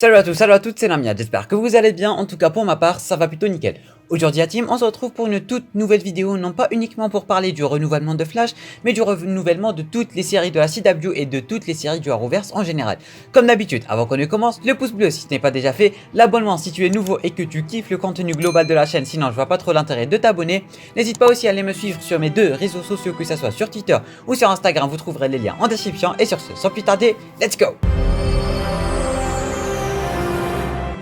Salut à tous, salut à toutes, c'est Lamia, j'espère que vous allez bien, en tout cas pour ma part, ça va plutôt nickel. Aujourd'hui à Team, on se retrouve pour une toute nouvelle vidéo, non pas uniquement pour parler du renouvellement de Flash, mais du renouvellement de toutes les séries de la CW et de toutes les séries du Arrowverse en général. Comme d'habitude, avant qu'on ne commence, le pouce bleu si ce n'est pas déjà fait, l'abonnement si tu es nouveau et que tu kiffes le contenu global de la chaîne, sinon je vois pas trop l'intérêt de t'abonner. N'hésite pas aussi à aller me suivre sur mes deux réseaux sociaux, que ce soit sur Twitter ou sur Instagram, vous trouverez les liens en description. Et sur ce, sans plus tarder, let's go!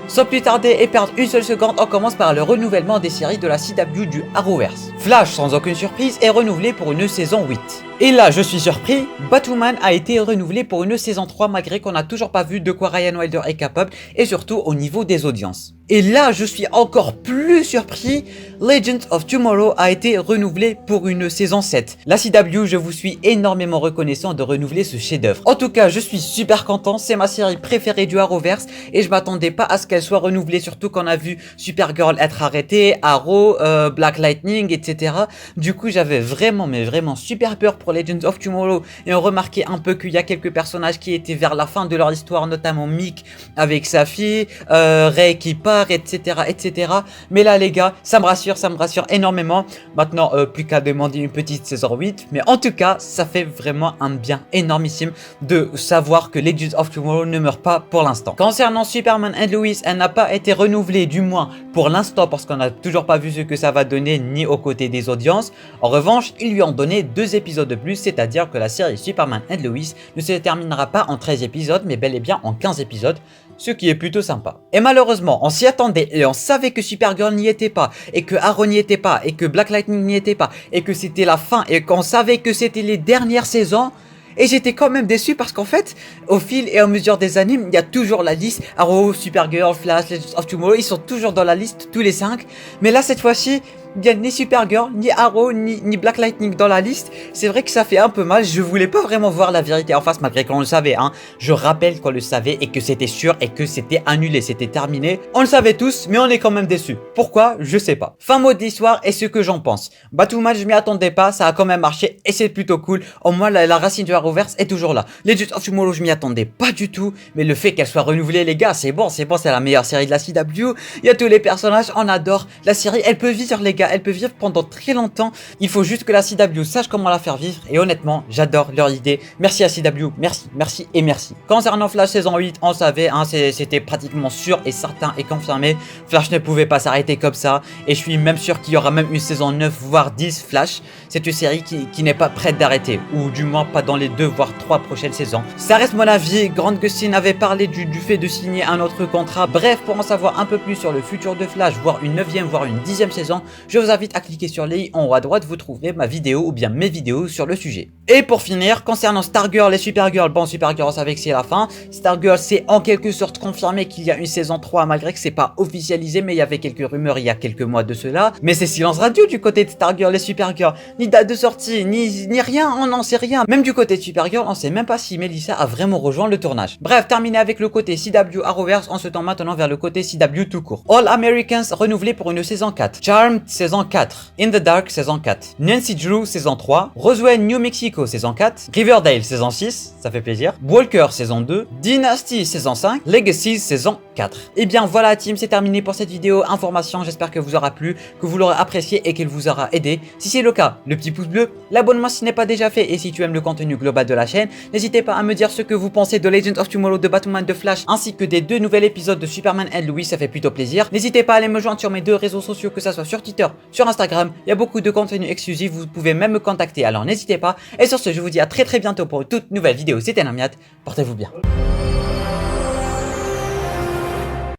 Sans plus tarder et perdre une seule seconde, on commence par le renouvellement des séries de la CW du Arrowverse. Flash, sans aucune surprise, est renouvelé pour une saison 8. Et là, je suis surpris, Batwoman a été renouvelé pour une saison 3 malgré qu'on n'a toujours pas vu de quoi Ryan Wilder est capable et surtout au niveau des audiences. Et là, je suis encore plus surpris, Legends of Tomorrow a été renouvelé pour une saison 7. La CW, je vous suis énormément reconnaissant de renouveler ce chef-d'œuvre. En tout cas, je suis super content, c'est ma série préférée du Arrowverse et je m'attendais pas à ce qu'elle soit renouvelée, surtout qu'on a vu Supergirl être arrêtée, Arrow, Black Lightning, etc. Du coup, j'avais vraiment, mais vraiment super peur pour Legends of Tomorrow et on remarquait un peu qu'il y a quelques personnages qui étaient vers la fin de leur histoire, notamment Mick avec sa fille, Ray qui part, etc., etc. Mais là, les gars, ça me rassure énormément. Maintenant, plus qu'à demander une petite saison 8, mais en tout cas, ça fait vraiment un bien énormissime de savoir que Legends of Tomorrow ne meurt pas pour l'instant. Concernant Superman and Lois, elle n'a pas été renouvelée, du moins pour l'instant, parce qu'on n'a toujours pas vu ce que ça va donner, ni aux côtés des audiences. En revanche, ils lui ont donné 2 épisodes de plus, c'est-à-dire que la série Superman and Lois ne se terminera pas en 13 épisodes, mais bel et bien en 15 épisodes, ce qui est plutôt sympa. Et malheureusement, on s'y attendait et on savait que Supergirl n'y était pas, et que Arrow n'y était pas, et que Black Lightning n'y était pas, et que c'était la fin, et qu'on savait que c'était les dernières saisons. Et j'étais quand même déçu parce qu'en fait, au fil et à mesure des animes, il y a toujours la liste Arrow, Supergirl, Flash, Legends of Tomorrow, ils sont toujours dans la liste, tous les 5. Mais là, cette fois-ci, il n'y a ni Supergirl, ni Arrow, ni Black Lightning dans la liste. C'est vrai que ça fait un peu mal, je voulais pas vraiment voir la vérité en face malgré qu'on le savait, hein. Je rappelle qu'on le savait et que c'était sûr et que c'était annulé, c'était terminé. On le savait tous, mais on est quand même déçus. Pourquoi? Je sais pas. Fin mot de l'histoire et ce que j'en pense. Batwoman, je m'y attendais pas, ça a quand même marché et c'est plutôt cool. Au moins, la racine du Arrowverse est toujours là. Legends of Tomorrow, je m'y attendais pas du tout, mais le fait qu'elle soit renouvelée, les gars, c'est bon, c'est la meilleure série de la CW. Il y a tous les personnages, on adore. La série, elle peut vivre, les gars. Elle peut vivre pendant très longtemps. Il faut juste que la CW sache comment la faire vivre. Et honnêtement, j'adore leur idée. Merci à CW, merci et merci. Concernant Flash saison 8, on savait, hein, c'était pratiquement sûr et certain et confirmé. Flash ne pouvait pas s'arrêter comme ça. Et je suis même sûr qu'il y aura même une saison 9, voire 10 Flash. C'est une série qui n'est pas prête d'arrêter. Ou du moins pas dans les 2, voire 3 prochaines saisons. Ça reste mon avis. Grant Gustin avait parlé du fait de signer un autre contrat. Bref, pour en savoir un peu plus sur le futur de Flash, voire une 9e, voire une 10e saison, je vous invite à cliquer sur les i en haut à droite, vous trouverez ma vidéo ou bien mes vidéos sur le sujet. Et pour finir, concernant Stargirl et Supergirl, bon, Supergirl, on savait que c'est la fin. Stargirl, c'est en quelque sorte confirmé qu'il y a une saison 3, malgré que c'est pas officialisé, mais il y avait quelques rumeurs il y a quelques mois de cela. Mais c'est silence radio du côté de Stargirl et Supergirl. Ni date de sortie, ni rien, on n'en sait rien. Même du côté de Supergirl, on sait même pas si Melissa a vraiment rejoint le tournage. Bref, terminé avec le côté CW Arrowverse, on se tend maintenant vers le côté CW tout court. All Americans renouvelé pour une saison 4. Charmed, saison 4. In the Dark, saison 4. Nancy Drew, saison 3. Roswell, New Mexico, saison 4. Riverdale, saison 6. Ça fait plaisir. Walker, saison 2. Dynasty, saison 5. Legacy, saison 4. Et bien voilà, team, c'est terminé pour cette vidéo information. J'espère que vous aura plu, que vous l'aurez apprécié et qu'elle vous aura aidé. Si c'est le cas, le petit pouce bleu, l'abonnement si ce n'est pas déjà fait. Et si tu aimes le contenu global de la chaîne, n'hésitez pas à me dire ce que vous pensez de Legends of Tomorrow, de Batwoman, de Flash, ainsi que des 2 nouveaux épisodes de Superman and Lois. Ça fait plutôt plaisir. N'hésitez pas à aller me joindre sur mes 2 réseaux sociaux, que ça soit sur Twitter, sur Instagram. Il y a beaucoup de contenu exclusif, vous pouvez même me contacter, alors n'hésitez pas. Et sur ce, je vous dis à très bientôt pour une toute nouvelle vidéo. C'était Namiat, portez-vous bien.